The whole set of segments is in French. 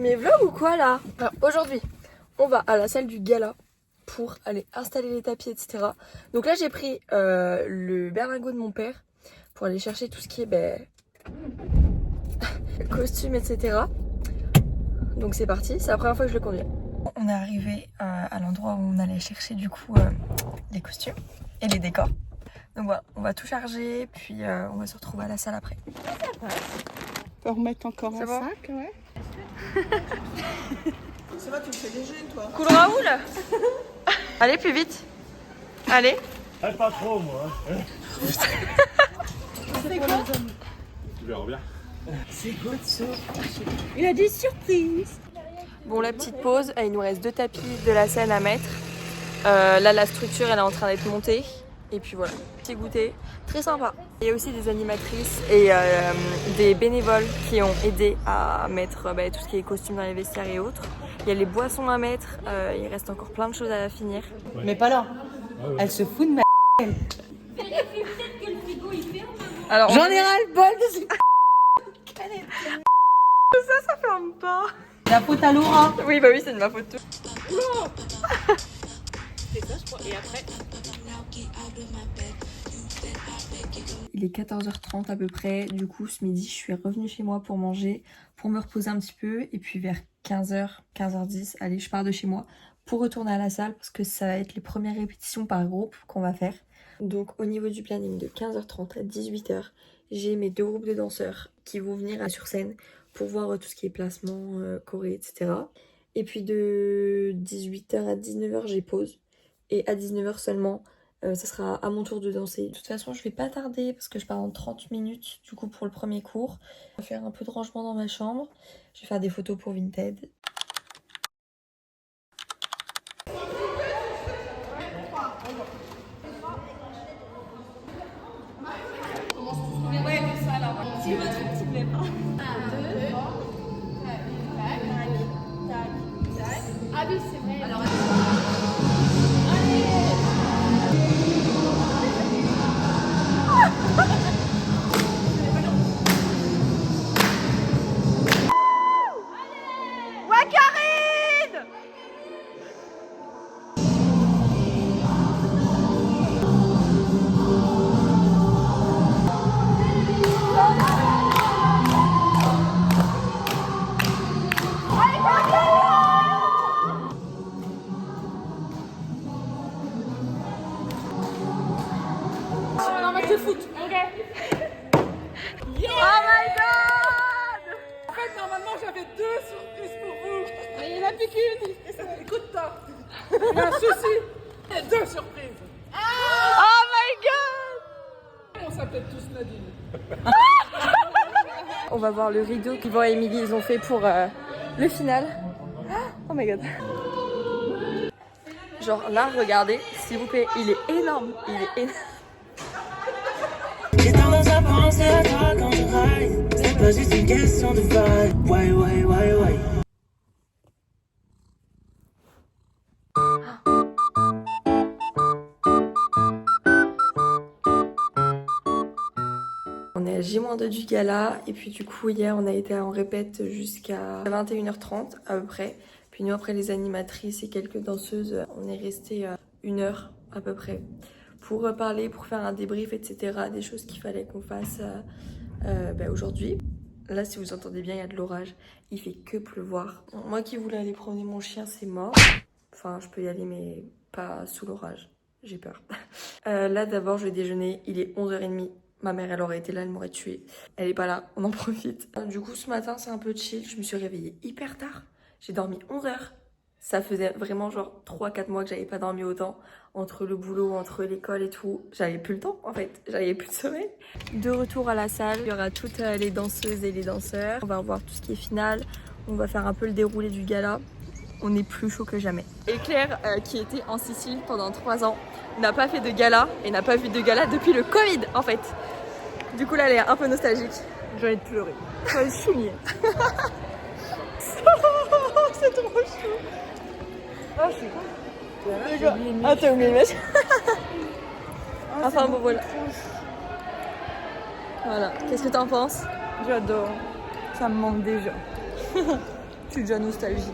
mes vlogs ou quoi là? Alors, aujourd'hui, on va à la salle du gala pour aller installer les tapis, etc. Donc là, j'ai pris le berlingot de mon père pour aller chercher tout ce qui est costume, etc. Donc c'est parti, c'est la première fois que je le conduis. On est arrivé à l'endroit où on allait chercher du coup les costumes et les décors. Donc voilà, on va tout charger, puis on va se retrouver à la salle après. On peut remettre encore un bon sac, ouais. Ça va, tu me fais léger, toi. Cool Raoul. Allez, plus vite. Allez. Pas trop, moi. C'est quoi? Tu verras bien. C'est good ça. Il a des surprises. Bon, la petite pause, il nous reste 2 tapis de la scène à mettre. Là, la structure, elle est en train d'être montée. Et puis voilà, petit goûter, très sympa. Il y a aussi des animatrices et des bénévoles qui ont aidé à mettre tout ce qui est costume dans les vestiaires et autres. Il y a les boissons à mettre, il reste encore plein de choses à finir. Ouais. Mais pas là. Ah ouais. Elle se fout de ma gueule. Vérifie peut-être que le frigo il ferme. Alors, j'en ai ras le bol de ces ça ferme pas. La faute à Laura. Oui, bah oui, c'est de ma faute. C'est ça, je crois. Et après. Il est 14h30 à peu près, du coup ce midi je suis revenue chez moi pour manger, pour me reposer un petit peu et puis vers 15h, 15h10, allez je pars de chez moi pour retourner à la salle parce que ça va être les premières répétitions par groupe qu'on va faire. Donc au niveau du planning de 15h30 à 18h, j'ai mes 2 groupes de danseurs qui vont venir sur scène pour voir tout ce qui est placement, choré, etc. Et puis de 18h à 19h j'ai pause et à 19h seulement ça sera à mon tour de danser. De toute façon, je vais pas tarder parce que je pars en 30 minutes du coup pour le premier cours. Je vais faire un peu de rangement dans ma chambre. Je vais faire des photos pour Vinted. Si votre truc t'y plaît pas. 1, 2, 3. Tac, tac, tac. Ah oui, c'est vrai. Alors, Oh my god! En fait, normalement, j'avais 2 surprises pour vous. Mais il n'y en a plus qu'une. Écoute-toi. Il y a un souci. Il y a 2 surprises. Oh my god! On s'appelle tous Nadine. On va voir le rideau qu'Yvan et Émilie ils ont fait pour le final. Oh my god! Genre là, regardez, s'il vous plaît, il est énorme. Il est énorme. J'ai tendance à penser à toi quand je ride. C'est pas juste une question de vibe. Ouais, ouais, ouais, ouais. On est à J-2 du gala et puis du coup hier on a été en répète jusqu'à 21h30 à peu près. Puis nous après les animatrices et quelques danseuses, on est resté 1 heure à peu près pour parler, pour faire un débrief, etc. Des choses qu'il fallait qu'on fasse aujourd'hui. Là, si vous entendez bien, il y a de l'orage. Il fait que pleuvoir. Moi qui voulais aller promener mon chien, c'est mort. Enfin, je peux y aller, mais pas sous l'orage. J'ai peur. Là, d'abord, je vais déjeuner. Il est 11h30. Ma mère, elle aurait été là, elle m'aurait tuée. Elle est pas là, on en profite. Du coup, ce matin, c'est un peu chill. Je me suis réveillée hyper tard. J'ai dormi 11 heures. Ça faisait vraiment genre 3-4 mois que j'avais pas dormi autant. Entre le boulot, entre l'école et tout. J'avais plus le temps en fait. J'avais plus de sommeil. De retour à la salle, il y aura toutes les danseuses et les danseurs. On va revoir tout ce qui est final. On va faire un peu le déroulé du gala. On est plus chaud que jamais. Et Claire, qui était en Sicile pendant 3 ans, n'a pas fait de gala et n'a pas vu de gala depuis le Covid en fait. Du coup là, elle est un peu nostalgique. J'ai envie de pleurer. J'ai envie de chouiner. C'est trop chou. Ah, c'est quoi? Ah, t'as oublié le match. Enfin bon, voilà. Voilà. Qu'est-ce que t'en penses? J'adore. Ça me manque déjà. Je suis déjà nostalgique.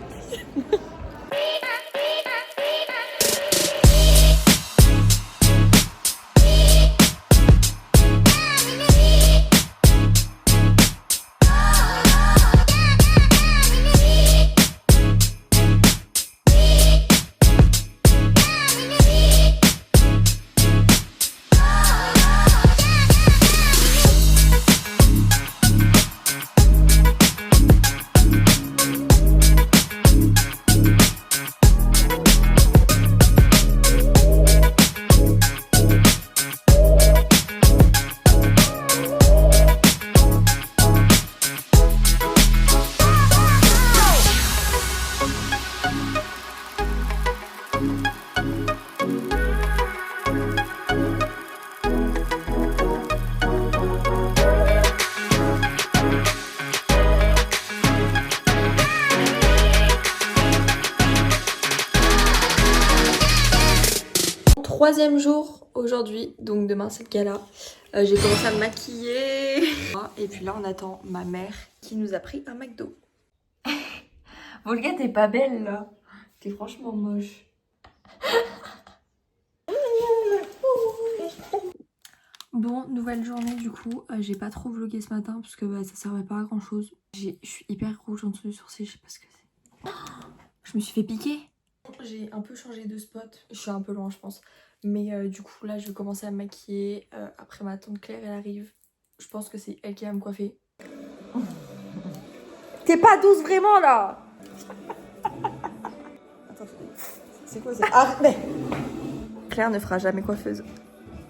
Troisième jour aujourd'hui, donc demain c'est le gala. J'ai commencé à me maquiller. Et puis là on attend ma mère qui nous a pris un McDo. Volga, t'es pas belle là. T'es franchement moche. Bon, nouvelle journée du coup. J'ai pas trop vlogué ce matin parce que ça servait pas à grand chose. Je suis hyper rouge en dessous du sourcil, je sais pas ce que c'est. Je me suis fait piquer. J'ai un peu changé de spot. Je suis un peu loin je pense. Mais du coup là je vais commencer à me maquiller. Après ma tante Claire elle arrive. Je pense que c'est elle qui va me coiffer. T'es pas douce vraiment là. Attends, c'est quoi ça? Ah mais Claire ne fera jamais coiffeuse.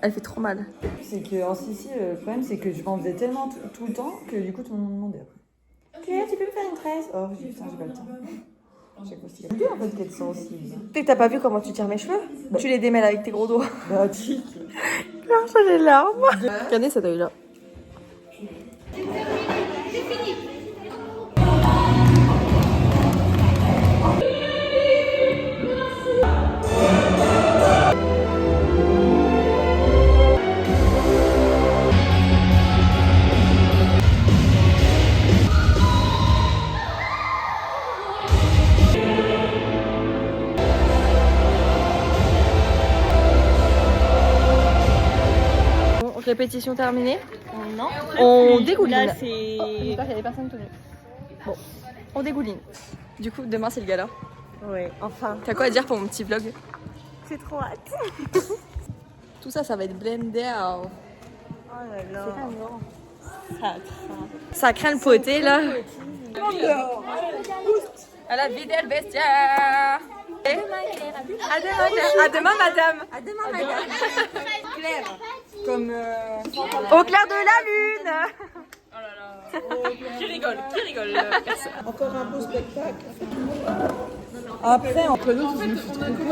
Elle fait trop mal. C'est que en Sicile, le problème c'est que je m'en faisais tellement tout le temps que du coup tout le monde me demandait après. Claire, tu peux me faire une tresse? Oh, j'ai dit putain, j'ai pas le temps. J'ai considéré. C'est en fait qu'elle sent aussi. Tu sais que t'as pas vu comment tu tires mes cheveux? Bah. Tu les démêles avec tes gros doigts. Bah, tic. Claire, j'ai les larmes. Regardez cet œil là. Répétition terminée. Non. On dégouline. Là, c'est... Oh, j'espère qu'il y a des personnes tenues. Bon, on dégouline. Du coup, demain c'est le gala. Ouais, enfin. T'as quoi à dire pour mon petit vlog? C'est trop hâte. Tout ça, ça va être blendé. Oh là là. Ça craint. Ça craint le poté là. À la vidéo le vestiaire. À demain, Claire. À demain, madame. À demain, madame. Claire, comme Au clair de la lune. Oh là là. Qui rigole? encore un beau spectacle. Après, entre nous, je me suis trompée.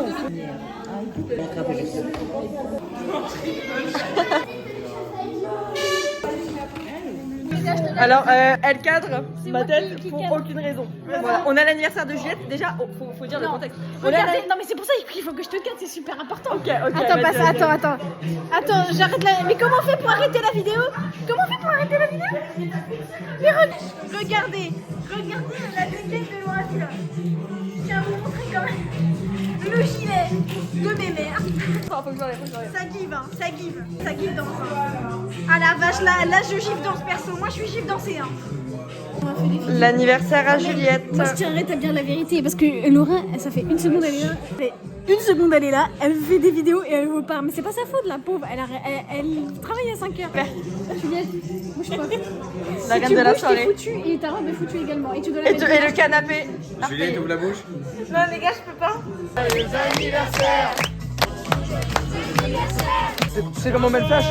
Alors, elle cadre ma tête pour aucune raison. Voilà. On a l'anniversaire de Juliette. Déjà, faut dire le contexte. Regardez, non mais c'est pour ça qu'il faut que je te cadre, c'est super important. Ok. Attends, j'arrête la... Mais comment on fait pour arrêter la vidéo? Mais regardez la dégaine de l'oiseau. Je tiens à vous montrer quand même le gilet de mes mères. Faut que j'enlève. Ça give dans un... Ah la vache, là je gifle dans ce perso, moi je suis gifle dansée hein. L'anniversaire à Juliette. Moi je tiendrais à dire la vérité parce que Laura, ça fait une seconde elle est là, elle fait des vidéos et elle repart. Mais c'est pas sa faute la pauvre, elle travaille à 5 heures. Juliette, bouge pas. La reine de la soirée. T'es foutue et ta robe est foutue également. Et tu dois la Et mettre le canapé. Juliette, ouvre la bouche. Non les gars, je peux pas. C'est comme on met le flash.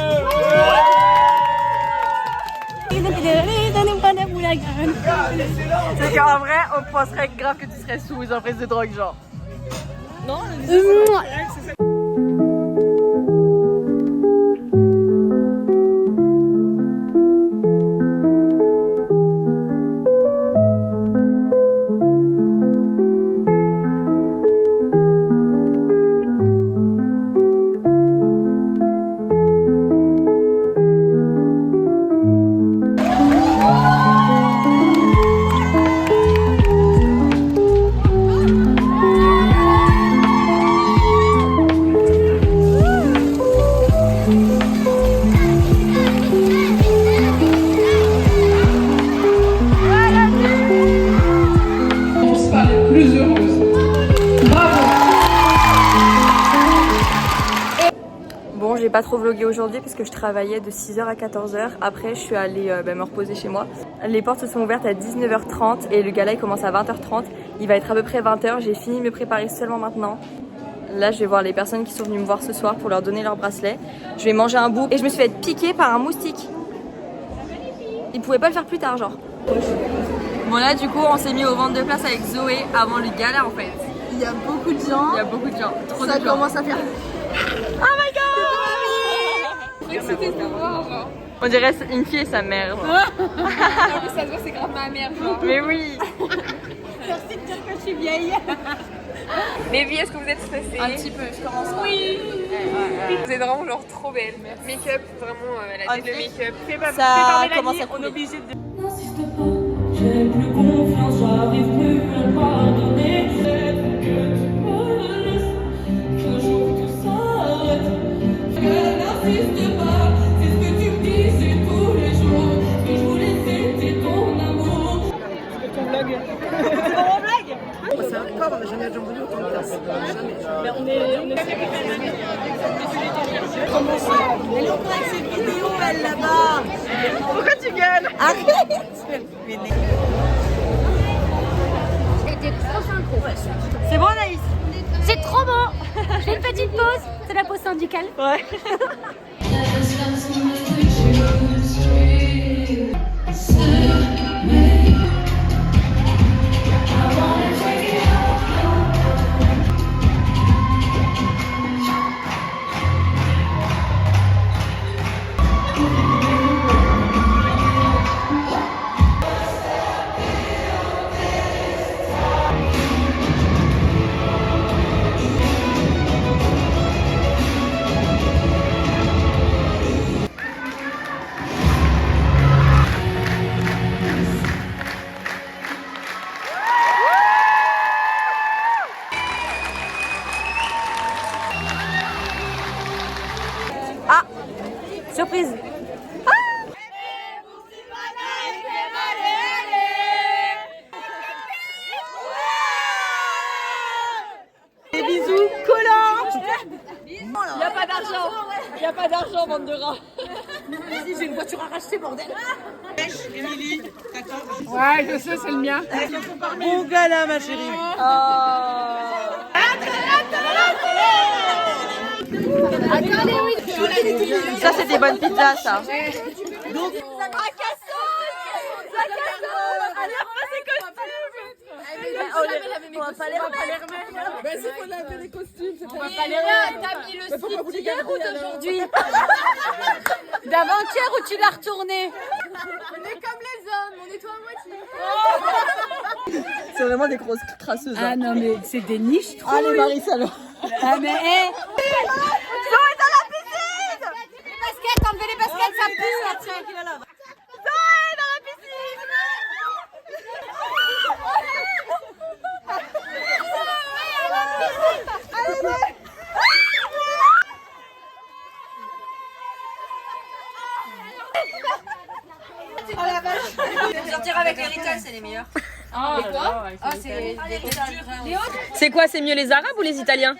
C'est qu'en vrai, on penserait grave que tu serais sous en prise de drogue, genre. pas trop vlogué aujourd'hui parce que je travaillais de 6h à 14h. Après, je suis allée me reposer chez moi. Les portes se sont ouvertes à 19h30 et le gala il commence à 20h30. Il va être à peu près 20h. J'ai fini de me préparer seulement maintenant. Là, je vais voir les personnes qui sont venues me voir ce soir pour leur donner leur bracelet. Je vais manger un bout et je me suis fait piquer par un moustique. Ils pouvaient pas le faire plus tard, genre. Bon là, du coup, on s'est mis aux ventes de place avec Zoé avant le gala en fait. Il y a beaucoup de gens. Il y a beaucoup de gens. Trop Ça de gens. commence à faire. Oh my god! C'était de voir, genre. On dirait une fille et sa mère. Genre. En plus, ça se voit, c'est grave ma mère, genre. Mais oui! Merci de dire que je suis vieille. Baby, est-ce que vous êtes stressée? Un petit peu, je commence. Oui! Vous êtes vraiment genre trop belle. Make-up, vraiment, la tête de make-up. Fait par Mélanie, on est obligé de. N'insiste pas, j'ai plus confiance, j'arrive plus à le pardonner. Que tu me laisses, qu'un jour tout s'arrête. N'insiste pas, c'est ce que tu me disais tous les jours. Ce que je voulais c'était ton amour. Ton vlog. C'est dans mon blague. C'est un record, on n'a jamais déjà venu autant de place. Jamais. Mais on est... Comment ça? Elle est encore avec cette vidéo, elle là-bas. Pourquoi tu gueules? Arrête. C'était trop synchro. C'est bon, Anaïs? C'est trop bon. J'ai une petite pause. C'est la pause syndicale. Ouais. Surprise. Des bisous collants. Il n'y a pas d'argent. Il n'y a pas d'argent, bande de rats. Si j'ai une voiture à racheter, bordel. Émilie, t'attends. Ouais, je sais, c'est le mien. Bon gala, ma chérie. Ça, c'est des bonnes pizzas, ça. Donc, on va pas les remettre. Mais s'il faut laver les costumes, c'est pas T'as mis le slip d'hier ou d'aujourd'hui? D'avant-hier ou tu l'as retourné? On est comme les hommes, on nettoie à moitié. c'est vraiment des grosses crasseuses. Ah non, mais c'est des niches trop. Allez, Maris, alors. Ah, mais hé! Zoé dans la piscine. Les baskets, enlevez les baskets, ça pue après. Zoé dans la piscine. Sortir avec les Rital, c'est les meilleurs. Et quoi? Ah, c'est des textures. Les autres? C'est quoi, c'est mieux les Arabes ou les Italiens?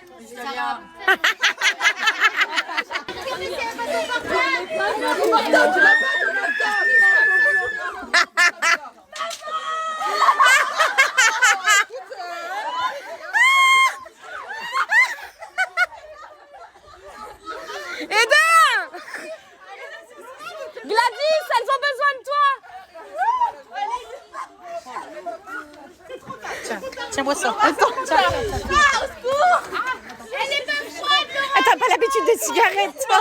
Gladys, elles ont besoin de toi. Tiens, bois ça. Elle est pas froide, T'as pas l'habitude des cigarettes, toi.